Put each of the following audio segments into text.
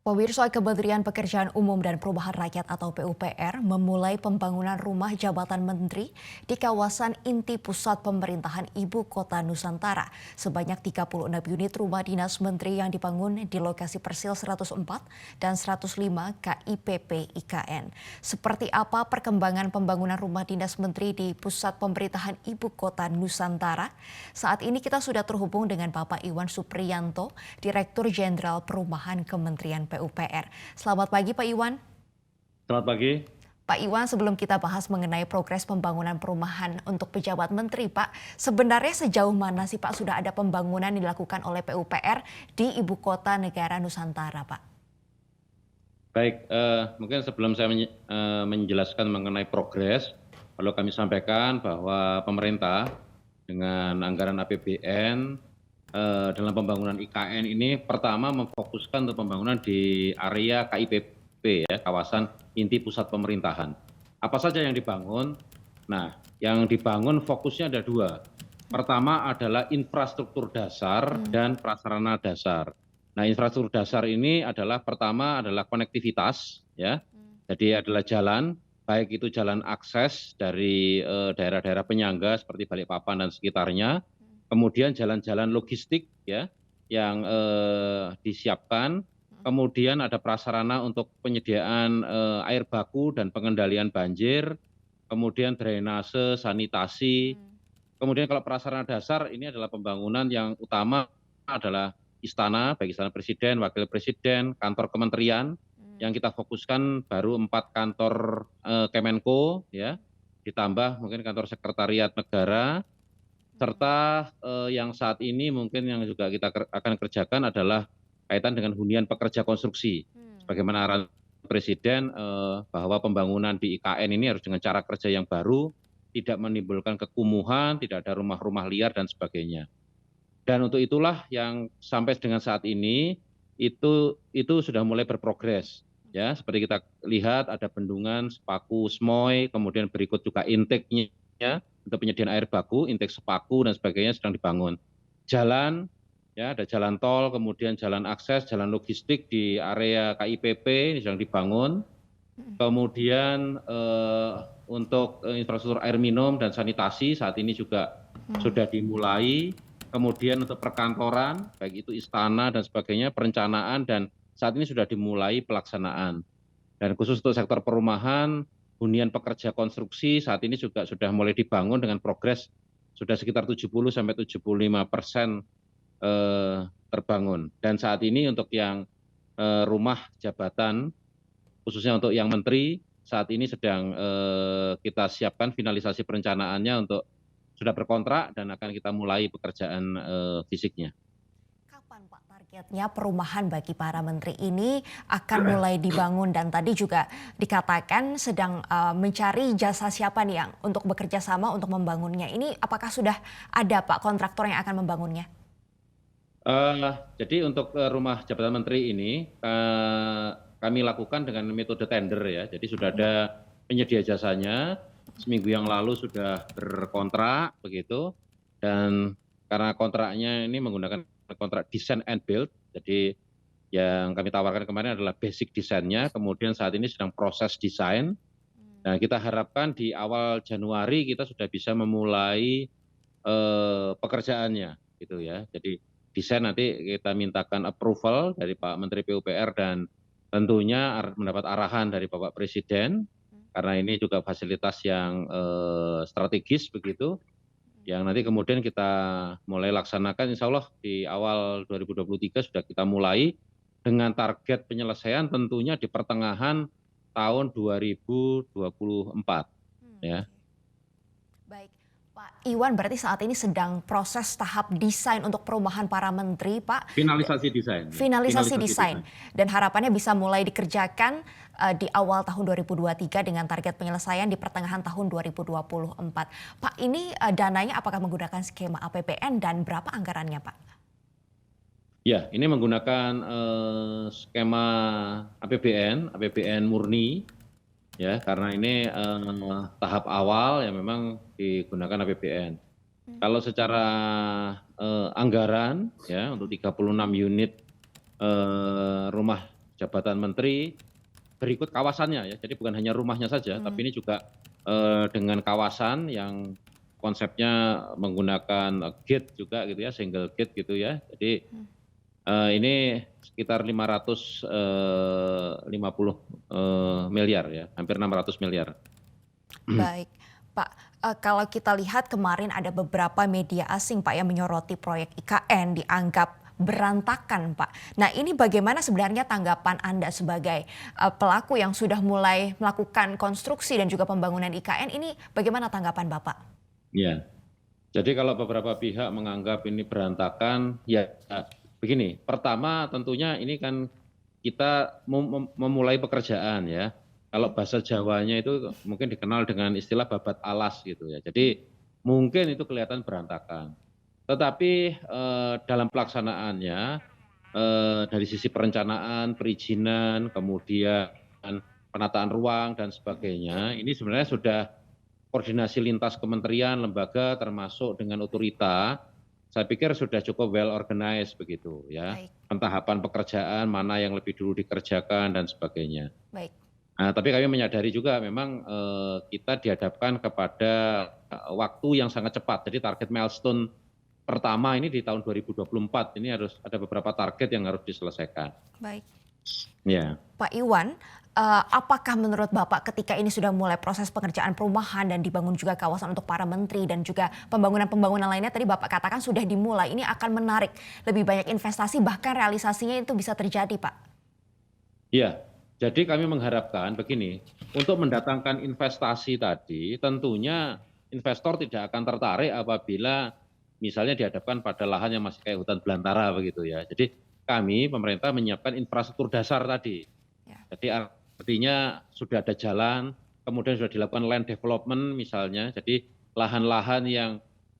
Pemirsa Kementerian Pekerjaan Umum dan Perumahan Rakyat atau PUPR memulai pembangunan rumah jabatan menteri di kawasan inti pusat pemerintahan Ibu Kota Nusantara. Sebanyak 36 unit rumah dinas menteri yang dibangun di lokasi Persil 104 dan 105 KIPP IKN. Seperti apa perkembangan pembangunan rumah dinas menteri di pusat pemerintahan Ibu Kota Nusantara? Saat ini kita sudah terhubung dengan Bapak Iwan Supriyanto, Direktur Jenderal Perumahan Kementerian PUPR. Selamat pagi Pak Iwan. Selamat pagi. Pak Iwan, sebelum kita bahas mengenai progres pembangunan perumahan untuk pejabat menteri, Pak, sebenarnya sejauh mana sih Pak sudah ada pembangunan yang dilakukan oleh PUPR di Ibu Kota Negara Nusantara, Pak? Baik, mungkin sebelum saya menjelaskan mengenai progres, perlu kami sampaikan bahwa pemerintah dengan anggaran APBN dalam pembangunan IKN ini pertama memfokuskan untuk pembangunan di area KIPP ya, kawasan inti pusat pemerintahan. Apa saja yang dibangun? Nah, yang dibangun fokusnya ada dua. Pertama adalah infrastruktur dasar dan prasarana dasar. Nah, infrastruktur dasar ini adalah pertama adalah konektivitas ya. Jadi adalah jalan, baik itu jalan akses dari daerah-daerah penyangga seperti Balikpapan dan sekitarnya, kemudian jalan-jalan logistik ya yang disiapkan, kemudian ada prasarana untuk penyediaan air baku dan pengendalian banjir, kemudian drainase, sanitasi. Kemudian kalau prasarana dasar ini adalah pembangunan yang utama adalah istana, baik istana presiden, wakil presiden, kantor kementerian, yang kita fokuskan baru 4 kantor Kemenko ya, ditambah mungkin kantor sekretariat negara, serta yang saat ini mungkin yang juga kita akan kerjakan adalah kaitan dengan hunian pekerja konstruksi. Sebagaimana arahan Presiden bahwa pembangunan di IKN ini harus dengan cara kerja yang baru, tidak menimbulkan kekumuhan, tidak ada rumah-rumah liar dan sebagainya. Dan untuk itulah yang sampai dengan saat ini itu sudah mulai berprogres. Ya, seperti kita lihat ada bendungan, Sepaku, Smoy, kemudian berikut juga intake-nya untuk penyediaan air baku, intake Sepaku dan sebagainya sedang dibangun. Jalan, ya ada jalan tol, kemudian jalan akses, jalan logistik di area KIPP ini sedang dibangun. Kemudian untuk infrastruktur air minum dan sanitasi saat ini juga sudah dimulai. Kemudian untuk perkantoran, baik itu istana dan sebagainya, perencanaan dan saat ini sudah dimulai pelaksanaan. Dan khusus untuk sektor perumahan, hunian pekerja konstruksi saat ini juga sudah mulai dibangun dengan progres sudah sekitar 70-75% terbangun. Dan saat ini untuk yang rumah jabatan, khususnya untuk yang menteri, saat ini sedang kita siapkan finalisasi perencanaannya untuk sudah berkontrak dan akan kita mulai pekerjaan fisiknya. Kapan Pak targetnya perumahan bagi para menteri ini akan mulai dibangun, dan tadi juga dikatakan sedang mencari jasa siapa nih yang untuk bekerja sama untuk membangunnya. Ini apakah sudah ada Pak kontraktor yang akan membangunnya? Jadi untuk rumah jabatan menteri ini kami lakukan dengan metode tender ya. Jadi sudah ada penyedia jasanya, seminggu yang lalu sudah berkontrak begitu, dan karena kontraknya ini menggunakan kontrak design and build, jadi yang kami tawarkan kemarin adalah basic desainnya, kemudian saat ini sedang proses desain. Nah, kita harapkan di awal Januari kita sudah bisa memulai pekerjaannya gitu ya. Jadi desain nanti kita mintakan approval dari Pak Menteri PUPR dan tentunya mendapat arahan dari Bapak Presiden, karena ini juga fasilitas yang strategis begitu, yang nanti kemudian kita mulai laksanakan insya Allah di awal 2023 sudah kita mulai dengan target penyelesaian tentunya di pertengahan tahun 2024 ya. Baik, Pak Iwan, berarti saat ini sedang proses tahap desain untuk perumahan para menteri, Pak. Finalisasi desain. Finalisasi desain. Dan harapannya bisa mulai dikerjakan di awal tahun 2023 dengan target penyelesaian di pertengahan tahun 2024. Pak, ini dananya apakah menggunakan skema APBN dan berapa anggarannya, Pak? Ya, ini menggunakan skema APBN murni ya, karena ini tahap awal yang memang digunakan APBN. Kalau secara anggaran ya untuk 36 unit rumah jabatan menteri, berikut kawasannya ya. Jadi bukan hanya rumahnya saja, tapi ini juga dengan kawasan yang konsepnya menggunakan gate juga gitu ya, single gate gitu ya. Jadi ini sekitar 550 miliar ya, hampir 600 miliar. Baik, Pak, kalau kita lihat kemarin ada beberapa media asing Pak yang menyoroti proyek IKN dianggap berantakan Pak. Nah ini bagaimana sebenarnya tanggapan Anda sebagai pelaku yang sudah mulai melakukan konstruksi dan juga pembangunan IKN ini bagaimana tanggapan Bapak? Ya, jadi kalau beberapa pihak menganggap ini berantakan, ya begini, pertama tentunya ini kan kita memulai pekerjaan ya. Kalau bahasa Jawanya itu mungkin dikenal dengan istilah babat alas gitu ya. Jadi mungkin itu kelihatan berantakan. Tetapi dalam pelaksanaannya dari sisi perencanaan, perizinan, kemudian penataan ruang dan sebagainya, ini sebenarnya sudah koordinasi lintas kementerian, lembaga termasuk dengan otorita, saya pikir sudah cukup well organized begitu ya. Baik, Pentahapan pekerjaan mana yang lebih dulu dikerjakan dan sebagainya. baik, Nah, tapi kami menyadari juga memang kita dihadapkan kepada waktu yang sangat cepat. Jadi target milestone pertama ini di tahun 2024 ini harus ada beberapa target yang harus diselesaikan. baik. Ya. Pak Iwan, apakah menurut Bapak ketika ini sudah mulai proses pengerjaan perumahan dan dibangun juga kawasan untuk para menteri dan juga pembangunan-pembangunan lainnya tadi Bapak katakan sudah dimulai, ini akan menarik lebih banyak investasi bahkan realisasinya itu bisa terjadi Pak? Iya, jadi kami mengharapkan begini, untuk mendatangkan investasi tadi tentunya investor tidak akan tertarik apabila misalnya dihadapkan pada lahan yang masih kayak hutan belantara begitu ya. Jadi kami pemerintah menyiapkan infrastruktur dasar tadi. Ya, Jadi artinya sudah ada jalan, kemudian sudah dilakukan land development misalnya. Jadi lahan-lahan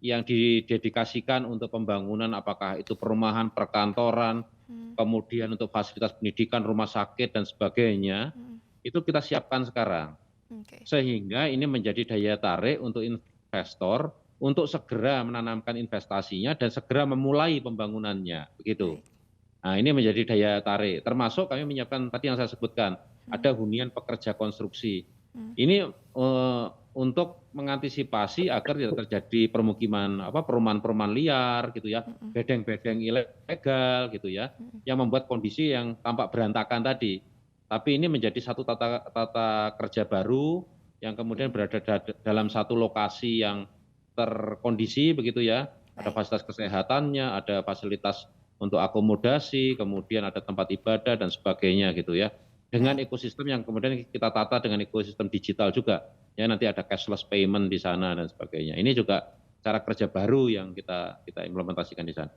yang didedikasikan untuk pembangunan apakah itu perumahan, perkantoran, kemudian untuk fasilitas pendidikan, rumah sakit dan sebagainya, itu kita siapkan sekarang. oke. Sehingga ini menjadi daya tarik untuk investor untuk segera menanamkan investasinya dan segera memulai pembangunannya, begitu. Baik. Nah, ini menjadi daya tarik. Termasuk kami menyiapkan tadi yang saya sebutkan, ada hunian pekerja konstruksi. Ini untuk mengantisipasi agar tidak terjadi perumahan-perumahan liar gitu ya, bedeng-bedeng ilegal gitu ya, yang membuat kondisi yang tampak berantakan tadi. Tapi ini menjadi satu tata kerja baru yang kemudian berada dalam satu lokasi yang terkondisi begitu ya. Ada Baik. fasilitas kesehatannya, ada fasilitas untuk akomodasi, kemudian ada tempat ibadah dan sebagainya gitu ya. Dengan Baik. ekosistem yang kemudian kita tata dengan ekosistem digital juga. Ya nanti ada cashless payment di sana dan sebagainya. Ini juga cara kerja baru yang kita implementasikan di sana.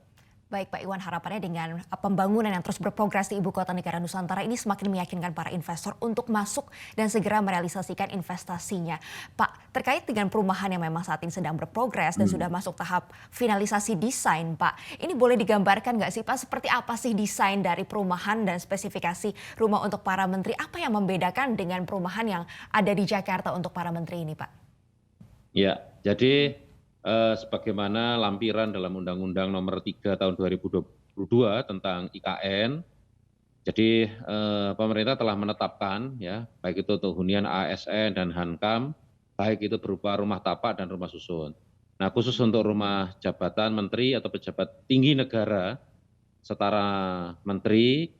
Baik Pak Iwan, harapannya dengan pembangunan yang terus berprogres di Ibu Kota Negara Nusantara ini semakin meyakinkan para investor untuk masuk dan segera merealisasikan investasinya. Pak, terkait dengan perumahan yang memang saat ini sedang berprogres dan sudah masuk tahap finalisasi desain Pak, ini boleh digambarkan nggak sih Pak seperti apa sih desain dari perumahan dan spesifikasi rumah untuk para menteri? Apa yang membedakan dengan perumahan yang ada di Jakarta untuk para menteri ini Pak? Ya, jadi sebagaimana lampiran dalam Undang-Undang Nomor 3 Tahun 2022 tentang IKN, jadi pemerintah telah menetapkan ya, baik itu untuk hunian ASN dan Hankam, baik itu berupa rumah tapak dan rumah susun. Nah, khusus untuk rumah jabatan menteri atau pejabat tinggi negara setara menteri,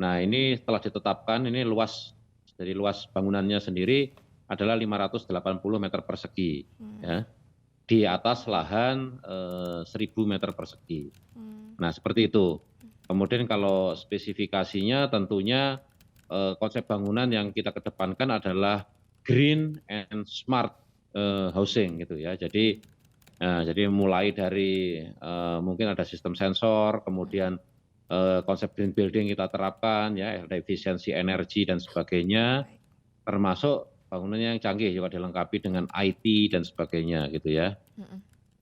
nah ini telah ditetapkan ini luas dari luas bangunannya sendiri adalah 580 meter persegi ya. Di atas lahan 1.000 meter persegi. Nah, seperti itu. Kemudian kalau spesifikasinya tentunya konsep bangunan yang kita kedepankan adalah green and smart housing gitu ya. Jadi mulai dari mungkin ada sistem sensor, kemudian konsep green building kita terapkan ya, ada efisiensi energi dan sebagainya, termasuk bangunannya yang canggih juga dilengkapi dengan IT dan sebagainya gitu ya.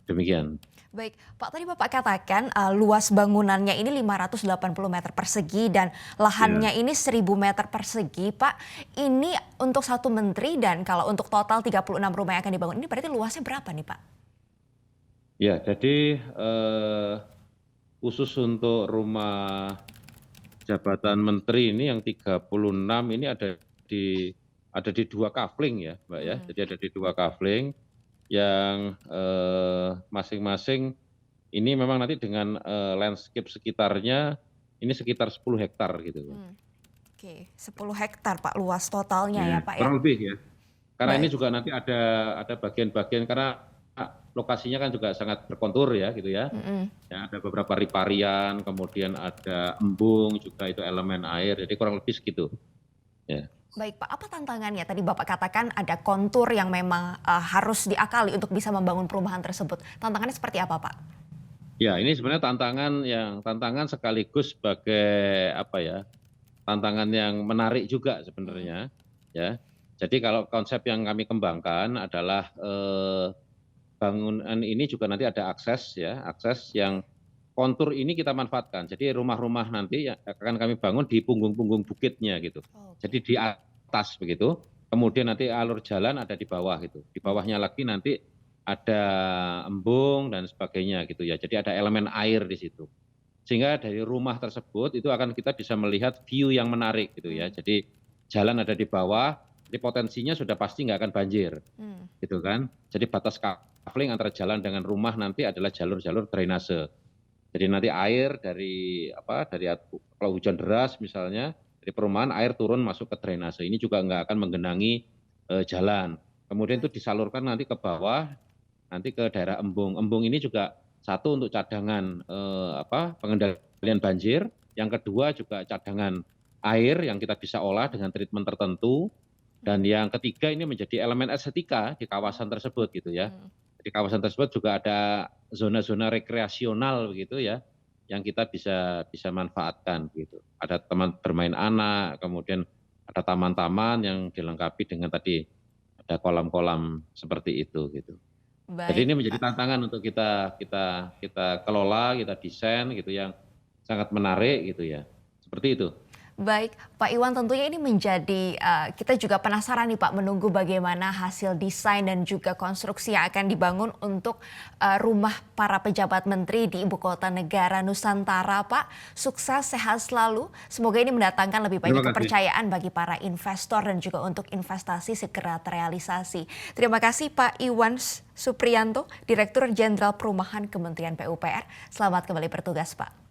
Demikian. Baik, Pak tadi Bapak katakan luas bangunannya ini 580 meter persegi dan lahannya ini 1.000 meter persegi. Pak, ini untuk satu menteri dan kalau untuk total 36 rumah yang akan dibangun ini berarti luasnya berapa nih Pak? Ya, jadi khusus untuk rumah jabatan menteri ini yang 36 ini ada di 2 kafling ya, Mbak, ya. Jadi ada di 2 kafling yang, masing-masing ini memang nanti dengan, landscape sekitarnya ini sekitar 10 hektar gitu. Oke, 10 hektar Pak luas totalnya ya Ya, Pak ya? kurang lebih ya. Karena ini Baik. juga nanti ada bagian-bagian karena lokasinya kan juga sangat berkontur ya gitu ya. Mhm. Ya, ada beberapa riparian, kemudian ada embung juga itu elemen air, jadi kurang lebih segitu. Ya. Baik Pak, apa tantangannya? Tadi Bapak katakan ada kontur yang memang, harus diakali untuk bisa membangun perumahan tersebut. Tantangannya seperti apa Pak? Ya, ini sebenarnya tantangan sekaligus sebagai apa ya, tantangan yang menarik juga Mhm. sebenarnya ya. Jadi kalau konsep yang kami kembangkan adalah, bangunan ini juga nanti ada akses ya, akses yang kontur ini kita manfaatkan. Jadi rumah-rumah nanti yang akan kami bangun di punggung-punggung bukitnya gitu. Jadi Oke. di atas begitu, kemudian nanti alur jalan ada di bawah gitu. Di Mmm. bawahnya lagi nanti ada embung dan sebagainya gitu ya. Jadi ada elemen air di situ. Sehingga dari rumah tersebut itu akan kita bisa melihat view yang menarik gitu ya. Mmm. Jadi jalan ada di bawah, jadi potensinya sudah pasti nggak akan banjir Mmm. gitu kan. Jadi batas kafling antara jalan dengan rumah nanti adalah jalur-jalur drainase. Jadi nanti air dari apa, dari kalau hujan deras misalnya, dari perumahan air turun masuk ke drainase. Ini juga nggak akan menggenangi, jalan. Kemudian itu Baik. disalurkan nanti ke bawah, nanti ke daerah embung. Embung ini juga satu untuk cadangan, apa, pengendalian banjir, yang kedua juga cadangan air yang kita bisa olah dengan treatment tertentu, dan Mmm. yang ketiga ini menjadi elemen estetika di kawasan Oh. tersebut gitu ya. Mmm. Di kawasan tersebut juga ada zona-zona rekreasional begitu ya, yang kita bisa bisa manfaatkan gitu. Ada teman bermain anak, kemudian ada taman-taman yang dilengkapi dengan tadi ada kolam-kolam seperti itu gitu. Jadi Baik ini menjadi Pak. tantangan untuk kita kita kita kelola, kita desain gitu yang sangat menarik gitu ya. Seperti itu. Baik, Pak Iwan tentunya ini menjadi, kita juga penasaran nih Pak menunggu bagaimana hasil desain dan juga konstruksi yang akan dibangun untuk, rumah para pejabat menteri di ibu kota negara Nusantara Pak. Sukses, sehat selalu, semoga ini mendatangkan lebih banyak Terima kasih. kepercayaan bagi para investor dan juga untuk investasi segera terrealisasi. Terima kasih Pak Iwan Supriyanto, Direktur Jenderal Perumahan Kementerian PUPR. Selamat kembali bertugas Pak.